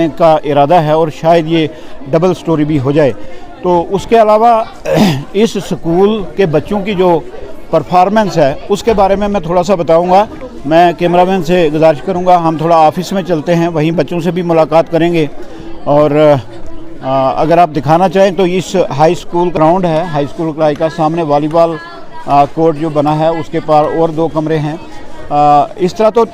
का इरादा है और शायद ये डबल स्टोरी भी हो जाए। तो उसके अलावा इस स्कूल के बच्चों की जो परफॉर्मेंस है उसके बारे में मैं थोड़ा सा बताऊंगा। मैं कैमरामैन से गुजारिश करूंगा हम थोड़ा ऑफिस में चलते हैं, वहीं बच्चों से भी मुलाकात करेंगे। और अगर आप दिखाना चाहें तो इस हाई स्कूल ग्राउंड है, हाई स्कूल क्लाई का सामने वॉलीबॉल कोर्ट जो बना है उसके पार और 2 कमरे हैं। इस तरह तो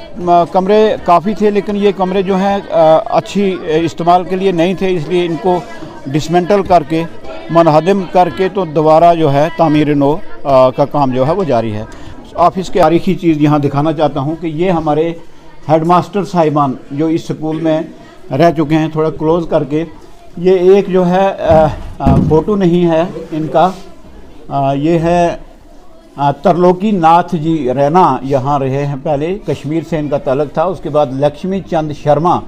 कमरे काफ़ी थे, लेकिन ये कमरे जो हैं अच्छी इस्तेमाल के लिए नहीं थे, इसलिए इनको डिसमेंटल करके मुनहदम करके तो दोबारा जो है तामीर नो का काम जो है वो जारी है। ऑफिस के तारीखी चीज़ यहाँ दिखाना चाहता हूँ कि ये हमारे हेडमास्टर साहिबान जो इस स्कूल में रह चुके हैं, थोड़ा क्लोज़ करके। ये एक जो है फ़ोटो नहीं है इनका, ये है तरलोकी नाथ जी रैना, यहाँ रहे हैं पहले, कश्मीर से इनका ताल्लुक़ था। उसके बाद लक्ष्मी चंद शर्मा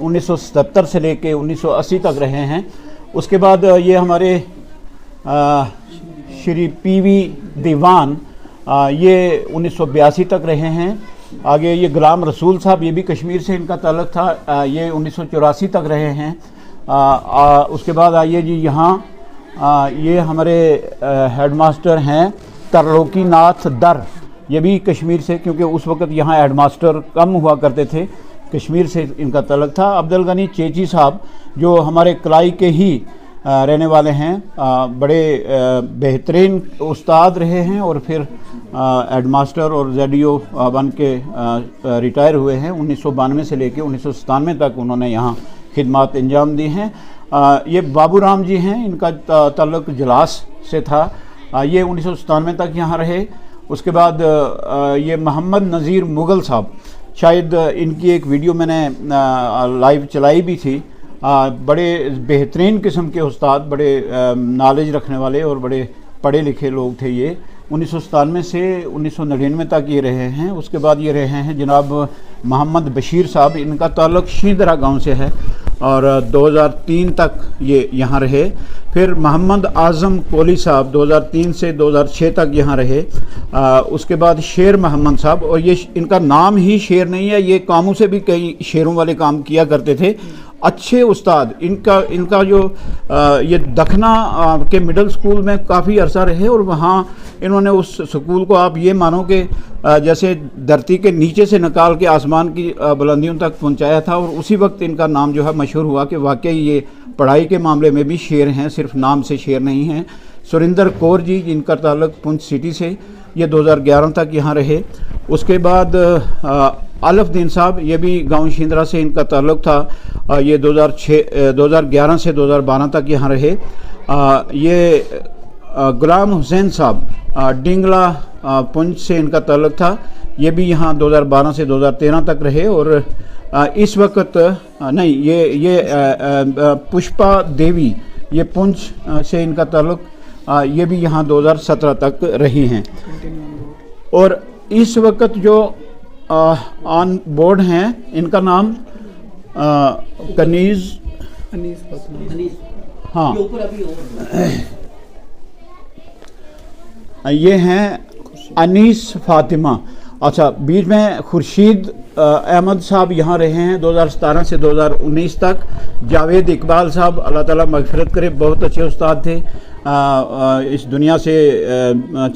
1977 से लेके 1980 तक रहे हैं। उसके बाद ये हमारे श्री पीवी दीवान, ये 1982 तक रहे हैं। आगे ये गुलाम रसूल साहब, ये भी कश्मीर से इनका ताल्लुक़ था, ये 1984 तक रहे हैं। उसके बाद आइए जी यहाँ ये हमारे हेडमास्टर हैं तरलोकी नाथ दर, ये भी कश्मीर से, क्योंकि उस वक़्त यहाँ हेडमास्टर कम हुआ करते थे, कश्मीर से इनका ताल्लुक़ था। अब्दुल गनी चेची साहब जो हमारे कलाई के ही रहने वाले हैं, बड़े बेहतरीन उस्ताद रहे हैं और फिर हेडमास्टर और ZDO बन के रिटायर हुए हैं। 1992 से लेके 1997 तक उन्होंने यहाँ खिदमत अंजाम दी हैं। ये बाबू राम जी हैं, इनका ताल्लुक़ जलास से था, ये 1997 तक यहाँ रहे। उसके बाद ये मोहम्मद नज़ीर मुग़ल साहब, शायद इनकी एक वीडियो मैंने लाइव चलाई भी थी। बड़े बेहतरीन किस्म के उस्ताद, बड़े नॉलेज रखने वाले और बड़े पढ़े लिखे लोग थे। ये 1997 से 1999 तक ये रहे हैं। उसके बाद ये रहे हैं जनाब मोहम्मद बशीर साहब, इनका ताल्लुक़ शीदरा गांव से है और 2003 तक ये यहाँ रहे। फिर मोहम्मद आज़म कोली साहब 2003 से 2006 तक यहाँ रहे। उसके बाद शेर मोहम्मद साहब, और ये इनका नाम ही शेर नहीं है, ये कामों से भी कई शेरों वाले काम किया करते थे। अच्छे उस्ताद, इनका जो ये दखना के मिडिल स्कूल में काफ़ी अरसा रहे और वहाँ इन्होंने उस स्कूल को आप ये मानो कि जैसे धरती के नीचे से निकाल के आसमान की बुलंदियों तक पहुँचाया था। और उसी वक्त इनका नाम जो है मशहूर हुआ कि वाकई ये पढ़ाई के मामले में भी शेर हैं, सिर्फ नाम से शेर नहीं हैं। सुरिंदर कौर जी, जिनका ताल्लुक़ पुंछ सिटी से, ये 2011 तक यहाँ रहे। उसके बाद आलफ दीन साहब, ये भी गांव शिंदरा से इनका ताल्लुक़ था, ये 2011 से 2012 तक यहाँ रहे। ये गुलाम हुसैन साहब डिंगला पुंछ से इनका ताल्लुक़ था, ये भी यहाँ 2012 से 2013 तक रहे। और इस वक्त नहीं, ये पुष्पा देवी, ये पुंछ से इनका ताल्लुक़, ये भी यहाँ 2017 तक रही हैं। और इस वक्त जो ऑन बोर्ड हैं, इनका नाम कनीज़, हाँ, ये हैं अनीस फातिमा। अच्छा, बीच में खुर्शीद अहमद साहब यहाँ रहे हैं 2017 से 2019 तक। जावेद इकबाल साहब, अल्लाह ताला मग़फ़िरत करे, बहुत अच्छे उस्ताद थे, इस दुनिया से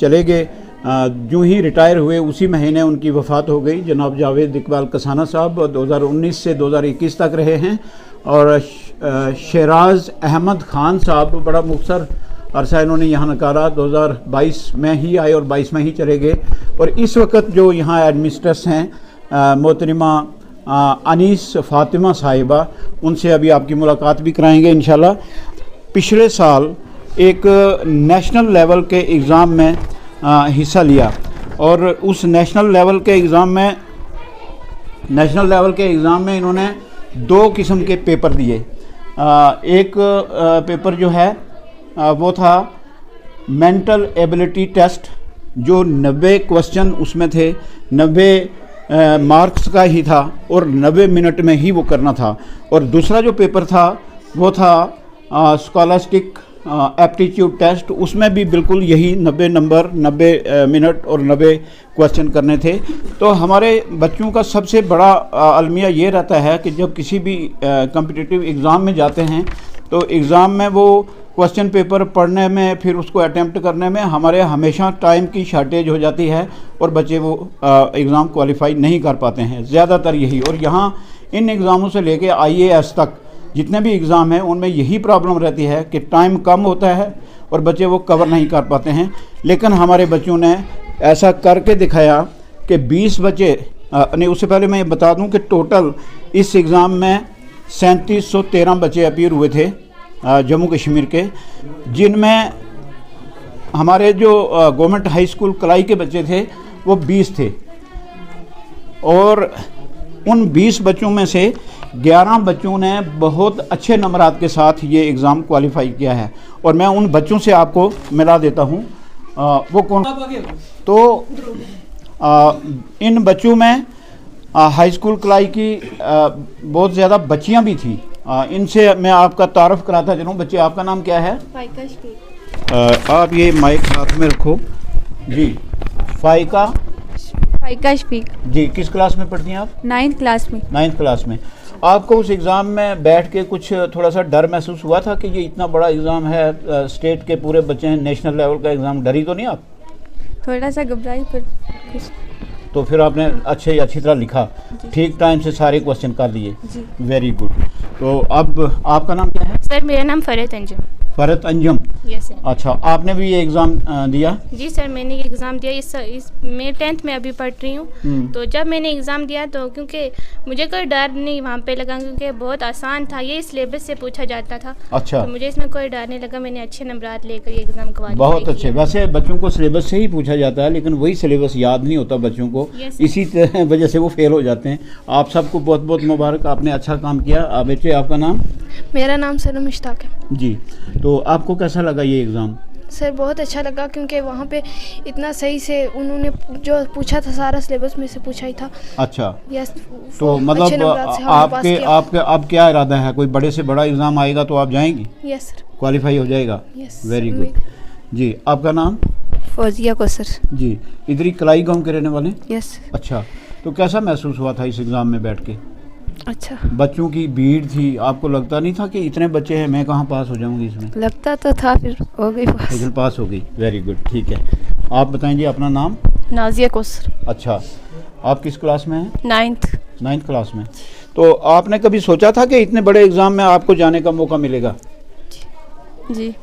चले गए। जो ही रिटायर हुए उसी महीने उनकी वफ़ात हो गई। जनाब जावेद इकबाल कसाना साहब 2019 से 2021 तक रहे हैं। और शहराज अहमद ख़ान साहब, बड़ा मुख्तसर अरसा इन्होंने यहाँ निकाला, 2022 में ही आए और 22 में ही चले गए। और इस वक्त जो यहाँ एडमिनिस्ट्रेटर्स हैं मोहतरमा अनीस फ़ातिमा साहिबा, उनसे अभी आपकी मुलाकात भी कराएंगे इंशाल्लाह। पिछले साल एक नेशनल लेवल के एग्ज़ाम में हिस्सा लिया और उस नेशनल लेवल के एग्ज़ाम में इन्होंने 2 किस्म के पेपर दिए। एक पेपर जो है वो था मेंटल एबिलिटी टेस्ट, जो 90 क्वेश्चन उसमें थे, 90 मार्क्स का ही था और 90 मिनट में ही वो करना था। और दूसरा जो पेपर था वो था स्कॉलास्टिक एप्टीट्यूड टेस्ट, उसमें भी बिल्कुल यही 90 नंबर, 90 मिनट और 90 क्वेश्चन करने थे। तो हमारे बच्चों का सबसे बड़ा अलमिया ये रहता है कि जब किसी भी कॉम्पिटिटिव एग्ज़ाम में जाते हैं तो एग्ज़ाम में वो क्वेश्चन पेपर पढ़ने में, फिर उसको अटैम्प्ट करने में हमारे हमेशा टाइम की शॉर्टेज हो जाती है और बच्चे वो एग्ज़ाम क्वालिफाई नहीं कर पाते हैं, ज़्यादातर यही। और यहाँ इन एग्ज़ामों से लेके IAS तक जितने भी एग्ज़ाम हैं उनमें यही प्रॉब्लम रहती है कि टाइम कम होता है और बच्चे वो कवर नहीं कर पाते हैं। लेकिन हमारे बच्चों ने ऐसा करके दिखाया कि 20 बच्चे नहीं, उससे पहले मैं ये बता दूं कि टोटल इस एग्ज़ाम में 3713 बच्चे अपीयर हुए थे जम्मू कश्मीर के, जिनमें हमारे जो गवर्नमेंट हाई स्कूल कलाई के बच्चे थे वो 20 थे और उन 20 बच्चों में से 11 बच्चों ने बहुत अच्छे नंबरात के साथ ये एग्ज़ाम क्वालिफाई किया है। और मैं उन बच्चों से आपको मिला देता हूँ वो कौन। तो इन बच्चों में हाई स्कूल कलाई की बहुत ज़्यादा बच्चियाँ भी थी। इनसे मैं आपका तारफ़ कराता चलूँ। बच्चे, आपका नाम क्या है? फाइका शफीक। आप ये माइक हाथ में रखो जी। फाइका शफीक जी, किस क्लास में पढ़ती हैं आप? 9th क्लास में। 9th क्लास में। आपको उस एग्ज़ाम में बैठ के कुछ थोड़ा सा डर महसूस हुआ था कि ये इतना बड़ा एग्ज़ाम है, स्टेट के पूरे बच्चे हैं, नेशनल लेवल का एग्ज़ाम, डरी तो नहीं आप? थोड़ा सा घबराई पर खुश। तो फिर आपने अच्छी तरह लिखा, ठीक टाइम से सारे क्वेश्चन कर दिए। Very good. तो अब आपका नाम क्या है? सर मेरा नाम फ़रत अंजुम। फ़रत अंजुम। Yes sir. अच्छा, आपने भी ये एग्ज़ाम दिया? जी सर, मैंने ये एग्ज़ाम दिया। इस मैं 10th में अभी पढ़ रही हूँ। तो जब मैंने एग्ज़ाम दिया तो क्योंकि मुझे कोई डर नहीं वहाँ पे लगा, क्योंकि बहुत आसान था, ये सिलेबस से पूछा जाता था। अच्छा। तो मुझे इसमें कोई डर नहीं लगा, मैंने अच्छे नंबरात लेकर ये एग्ज़ाम क्वालिफाई किया। बहुत अच्छे। वैसे बच्चों को सिलेबस से ही पूछा जाता है, लेकिन वही सिलेबस याद नहीं होता बच्चों को, इसी वजह से वो फेल हो जाते हैं। आप सबको बहुत बहुत मुबारक, आपने अच्छा काम किया। बच्चे, आपका नाम? मेरा नाम सर मुश्ताक है जी। तो आपको कैसा लगा ये एग्ज़ाम? सर बहुत अच्छा लगा, क्योंकि वहाँ पे इतना सही से उन्होंने जो पूछा था सारा सिलेबस में से पूछा ही था। अच्छा। यस। तो मतलब आपके अब क्या इरादा है? कोई बड़े से बड़ा एग्ज़ाम आएगा तो आप जाएंगी? Yes sir. क्वालिफाई हो जाएगा? यस। वेरी गुड जी। आपका नाम? फौजिया को सर। जी। इधर ही कलाई गाँव के रहने वाले? यस। अच्छा। तो कैसा महसूस हुआ था इस एग्ज़ाम में बैठ के? अच्छा। बच्चों की भीड़ थी, आपको लगता नहीं था कि इतने बच्चे हैं, मैं कहाँ पास हो जाऊंगी इसमें? लगता तो था, फिर हो गई पास। लेकिन पास हो गई। वेरी गुड, ठीक है। आप बताएं जी अपना नाम? नाजिया कोसर। अच्छा, आप किस क्लास में हैं? 9th क्लास में। तो आपने कभी सोचा था कि इतने बड़े एग्ज़ाम में आपको जाने का मौका मिलेगा? जी।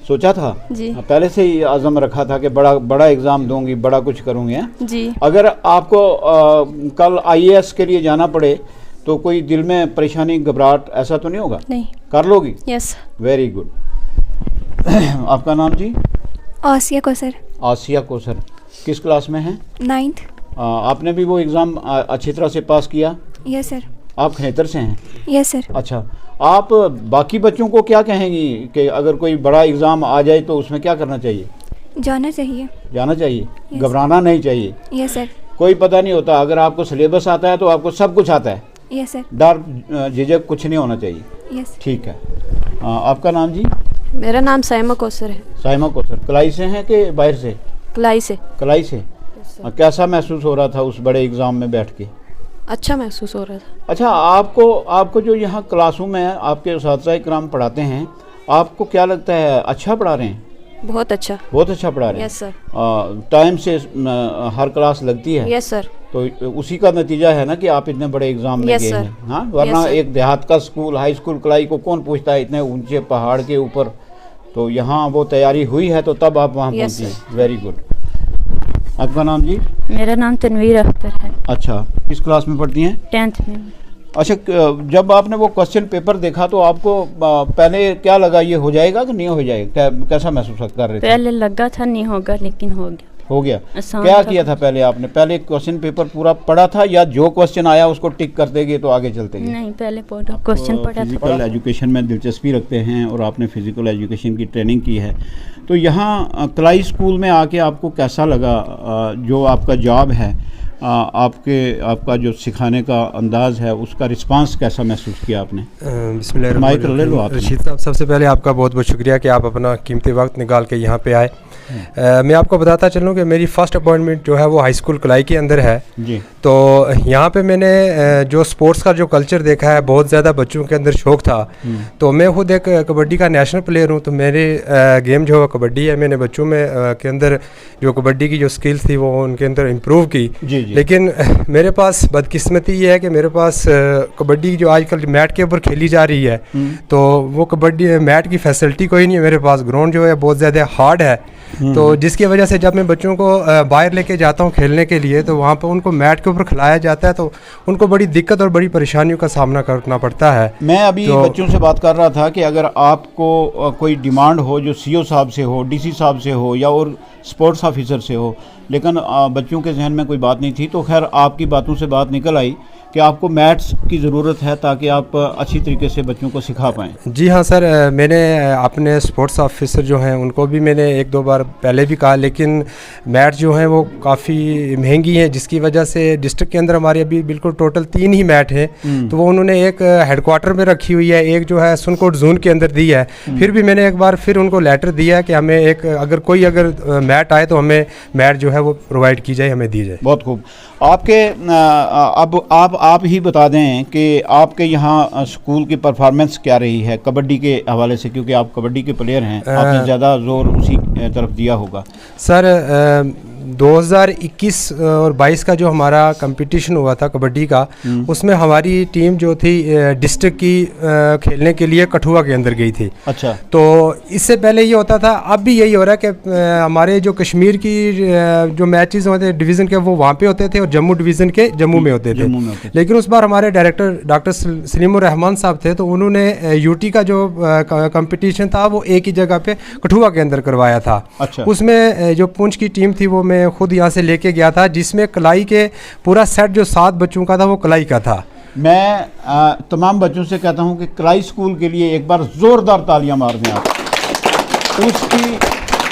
सोचा था जी। पहले से ही आज़म रखा था कि बड़ा एग्ज़ाम दूंगी, बड़ा कुछ करूँगी? जी। अगर आपको कल IAS के लिए जाना पड़े तो कोई दिल में परेशानी, घबराहट ऐसा तो नहीं होगा? नहीं। कर लोगी? यस। Very good. आपका नाम जी? आसिया कोसर। आसिया कोसर। किस क्लास में हैं? 9th। आपने भी वो एग्ज़ाम अच्छी तरह से पास किया? Yes sir. आप खनेतर से हैं? Yes sir. अच्छा। आप बाकी बच्चों को क्या कहेंगी कि अगर कोई बड़ा एग्ज़ाम आ जाए तो उसमें क्या करना चाहिए? जाना चाहिए। जाना चाहिए, घबराना नहीं चाहिए। Yes sir. कोई पता नहीं होता, अगर आपको सिलेबस आता है तो आपको सब कुछ आता है। Yes sir. डर झिझक कुछ नहीं होना चाहिए। यस। ठीक है। आपका नाम जी? मेरा नाम साइमा कोसर है। साइमा कोसर। कलाई से हैं कि बाहर से? कलाई से। कलाई से। कैसा महसूस हो रहा था उस बड़े एग्ज़ाम में बैठ के? अच्छा महसूस हो रहा था। अच्छा, आपको जो यहाँ क्लासों में आपके उस्ताद इकराम पढ़ाते हैं, आपको क्या लगता है अच्छा पढ़ा रहे हैं? बहुत अच्छा। बहुत अच्छा पढ़ा रहे हैं। Yes sir. टाइम से हर क्लास लगती है? Yes sir. तो उसी का नतीजा है ना कि आप इतने बड़े एग्ज़ाम में गए हैं। हाँ, वरना एक देहात का स्कूल, हाई स्कूल कलाई को कौन पूछता है इतने ऊंचे पहाड़ के ऊपर? तो यहाँ वो तैयारी हुई है तो तब आप वहाँ पहुँची हैं। Very good. आपका नाम जी? मेरा नाम तनवीर अख्तर है। अच्छा, किस क्लास में पढ़ती हैं? 10th में। अच्छा, जब आपने वो क्वेश्चन पेपर देखा तो आपको पहले क्या लगा, ये हो जाएगा कि नहीं हो जाएगा? कैसा महसूस कर रहे थे? पहले लगा था नहीं होगा, लेकिन हो गया। हो गया। क्या किया था पहले आपने? पहले क्वेश्चन पेपर पूरा पढ़ा था या जो क्वेश्चन आया उसको टिक करते गए तो आगे चलते गए? नहीं, पहले पूरा क्वेश्चन पढ़ा था। फिजिकल एजुकेशन में दिलचस्पी रखते हैं और आपने फिजिकल एजुकेशन की ट्रेनिंग की है, तो यहाँ कलाई स्कूल में आके आपको कैसा लगा? जो आपका जॉब है आपका जो सिखाने का अंदाज है उसका रिस्पांस कैसा महसूस किया आपने? माइक ले लो आप। रशीद साहब, सबसे पहले आपका बहुत बहुत शुक्रिया कि आप अपना कीमती वक्त निकाल के यहाँ पे आए। मैं आपको बताता चलूँ कि मेरी फ़र्स्ट अपॉइंटमेंट जो है वो हाई स्कूल कलाई के अंदर है जी। तो यहाँ पे मैंने जो स्पोर्ट्स का जो कल्चर देखा है, बहुत ज़्यादा बच्चों के अंदर शौक़ था। तो मैं खुद एक कबड्डी का नेशनल प्लेयर हूँ, तो मेरे गेम जो है कबड्डी है। मैंने बच्चों में के अंदर जो कबड्डी की जो स्किल्स थी वो उनके अंदर इम्प्रूव की। जी जी। लेकिन मेरे पास बदकिस्मती ये है कि मेरे पास कबड्डी जो आजकल मैट के ऊपर खेली जा रही है, तो वो कबड्डी मैट की फैसिलिटी कोई नहीं है मेरे पास। ग्राउंड जो है बहुत ज़्यादा हार्ड है, तो जिसकी वजह से जब मैं बच्चों को बाहर लेके जाता हूँ खेलने के लिए, तो वहाँ पर उनको मैट के ऊपर खिलाया जाता है, तो उनको बड़ी दिक्कत और बड़ी परेशानियों का सामना करना पड़ता है। मैं अभी बच्चों से बात कर रहा था कि अगर आपको कोई डिमांड हो जो सीओ साहब से हो, डीसी साहब से हो या और स्पोर्ट्स ऑफिसर से हो, लेकिन बच्चों के जहन में कोई बात नहीं थी, तो खैर आपकी बातों से बात निकल आई कि आपको मैथ्स की ज़रूरत है ताकि आप अच्छी तरीके से बच्चों को सिखा पाएँ। जी हाँ सर, मैंने अपने स्पोर्ट्स ऑफिसर जो हैं उनको भी मैंने एक दो बार पहले भी कहा, लेकिन मैट जो हैं वो काफ़ी महंगी हैं, जिसकी वजह से डिस्ट्रिक्ट के अंदर हमारे अभी बिल्कुल टोटल 3 ही मैट हैं। तो वो उन्होंने एक हेडक्वार्टर में रखी हुई है, एक जो है सुनकोट जोन के अंदर दी है। फिर भी मैंने एक बार फिर उनको लेटर दिया है कि हमें एक अगर मैट आए तो हमें मैट जो है वो प्रोवाइड की जाए, हमें दी जाए। बहुत खूब। आपके अब आप ही बता दें कि आपके यहाँ स्कूल की परफॉर्मेंस क्या रही है कबड्डी के हवाले से, क्योंकि आप कबड्डी के प्लेयर हैं, आपने ज़्यादा जोर उसी तरफ दिया होगा। सर 2021 और 22 का जो हमारा कंपटीशन हुआ था कबड्डी का, उसमें हमारी टीम जो थी डिस्ट्रिक्ट की खेलने के लिए कठुआ के अंदर गई थी। अच्छा। तो इससे पहले ये होता था, अब भी यही हो रहा है कि हमारे जो कश्मीर की जो मैचेस होते थे डिवीज़न के, वो वहाँ पे होते थे और जम्मू डिवीज़न के जम्मू में होते थे। लेकिन उस बार हमारे डायरेक्टर डॉक्टर सलीमुर रहमान साहब थे, तो उन्होंने यूटी का जो कंपटीशन था वो एक ही जगह पे कठुआ के अंदर करवाया था। अच्छा। उसमें जो पुंछ की टीम थी वो मैं खुद यहाँ से लेके गया था, जिसमें कलाई के पूरा सेट जो 7 बच्चों का था वो कलाई का था। मैं तमाम बच्चों से कहता हूँ कि कलाई स्कूल के लिए एक बार ज़ोरदार तालियां मार दें आप।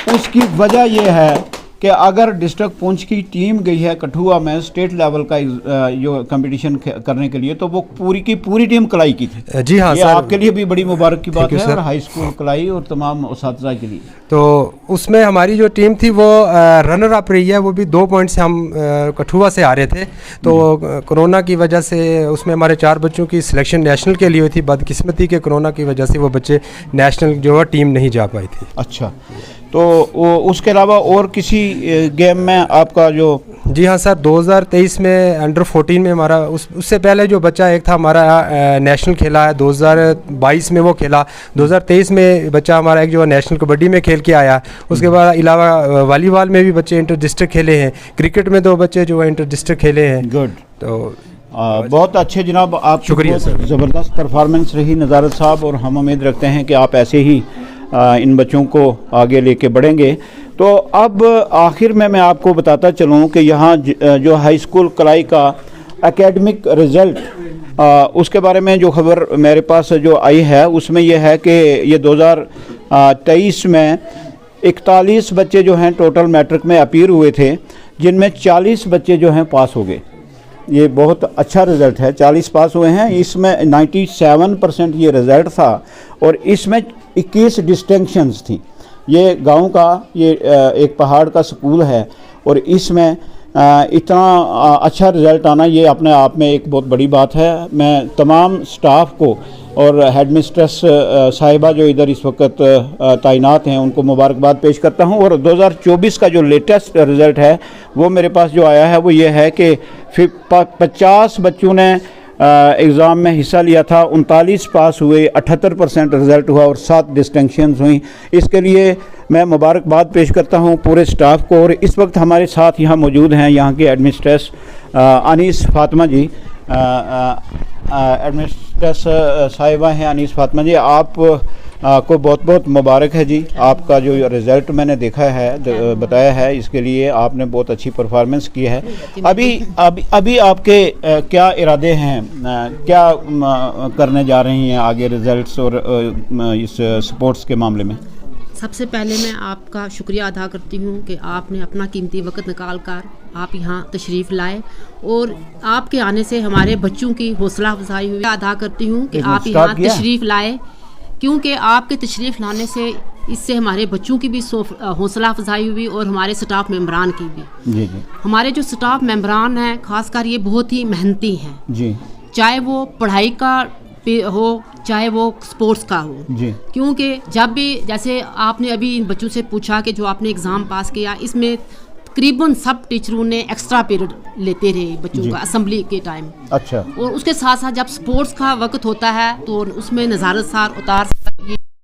उसकी वजह यह है कि अगर डिस्ट्रिक्ट पुंछ की टीम गई है कठुआ में स्टेट लेवल का जो कंपटीशन करने के लिए, तो वो पूरी की पूरी टीम कलाई की थी। जी हाँ ये सर, आपके लिए भी बड़ी मुबारक की बात है, और हाई स्कूल कलाई और तमाम उस्ताद के लिए। तो उसमें हमारी जो टीम थी वो रनर अप रही है, वो भी 2 पॉइंट से हम कठुआ से आ रहे थे। तो कोरोना की वजह से उसमें हमारे 4 बच्चों की सिलेक्शन नेशनल के लिए हुई थी। बदकिस्मती के कोरोना की वजह से वो बच्चे नेशनल जो है टीम नहीं जा पाई थी। अच्छा, तो उसके अलावा और किसी गेम में आपका जो? जी हाँ सर, 2023 में अंडर 14 में हमारा उससे पहले जो बच्चा एक था हमारा नेशनल खेला है, 2022 में वो खेला। 2023 में बच्चा हमारा एक जो नेशनल कबड्डी में खेल के आया। उसके बाद अलावा वॉलीबॉल में भी बच्चे इंटर डिस्ट्रिक्ट खेले हैं। क्रिकेट में 2 बच्चे जो है इंटर डिस्ट्रिक्ट खेले हैं। गुड। तो बहुत अच्छे जनाब, आप शुक्रिया सर। ज़बरदस्त परफॉर्मेंस रही नज़ारत साहब, और हम उम्मीद रखते हैं कि आप ऐसे ही इन बच्चों को आगे लेके बढ़ेंगे। तो अब आखिर में मैं आपको बताता चलूँ कि यहाँ जो हाई स्कूल कलाई का एकेडमिक रिज़ल्ट, उसके बारे में जो खबर मेरे पास जो आई है उसमें यह है कि ये 2023 में 41 बच्चे जो हैं टोटल मैट्रिक में अपीयर हुए थे, जिनमें 40 बच्चे जो हैं पास हो गए। ये बहुत अच्छा रिज़ल्ट है, 40 पास हुए हैं। इसमें 97% ये रिज़ल्ट था, और इसमें 21 डिस्टिंक्शंस थी। ये गांव का ये एक पहाड़ का स्कूल है, और इसमें इतना अच्छा रिज़ल्ट आना ये अपने आप में एक बहुत बड़ी बात है। मैं तमाम स्टाफ को और हेडमिस्ट्रेस साहिबा जो इधर इस वक्त तैनात हैं उनको मुबारकबाद पेश करता हूं। और 2024 का जो लेटेस्ट रिज़ल्ट है वो मेरे पास जो आया है वो ये है कि 50 बच्चों ने एग्ज़ाम में हिस्सा लिया था, 39 पास हुए, 78% रिज़ल्ट हुआ और 7 डिस्टिंक्शंस हुई। इसके लिए मैं मुबारकबाद पेश करता हूं पूरे स्टाफ को। और इस वक्त हमारे साथ यहाँ मौजूद हैं यहाँ के एडमिनिस्ट्रेस अनीस फातिमा जी, एडमिनिस्ट्रेस साहिबा हैं अनीस फातिमा जी। आप को बहुत बहुत मुबारक है जी। आपका जो रिज़ल्ट मैंने देखा है, बताया है, इसके लिए आपने बहुत अच्छी परफॉर्मेंस की है। अभी आपके क्या इरादे हैं, क्या करने जा रही हैं आगे रिज़ल्ट्स और इस स्पोर्ट्स के मामले में? सबसे पहले मैं आपका शुक्रिया अदा करती हूँ कि आपने अपना कीमती वक्त निकाल कर आप यहाँ तशरीफ़ लाए और आपके आने से हमारे बच्चों की हौसला अफजाई हुई। अदा करती हूँ कि आप यहाँ तशरीफ़ लाए, क्योंकि आपके तशरीफ़ लाने से इससे हमारे बच्चों की भी हौसला अफजाई हुई और हमारे स्टाफ मेंबरान की भी। जी जी। हमारे जो स्टाफ मेंबरान हैं खासकर ये बहुत ही मेहनती हैं जी, चाहे वो पढ़ाई का हो चाहे वो स्पोर्ट्स का हो जी। क्योंकि जब भी जैसे आपने अभी इन बच्चों से पूछा कि जो आपने एग्ज़ाम पास किया इसमें तकरीबन सब टीचरों ने एक्स्ट्रा पीरियड लेते रहे बच्चों का असेंबली के टाइम। अच्छा। और उसके साथ साथ जब स्पोर्ट्स का वक्त होता है तो उसमें नज़ारत सार उतार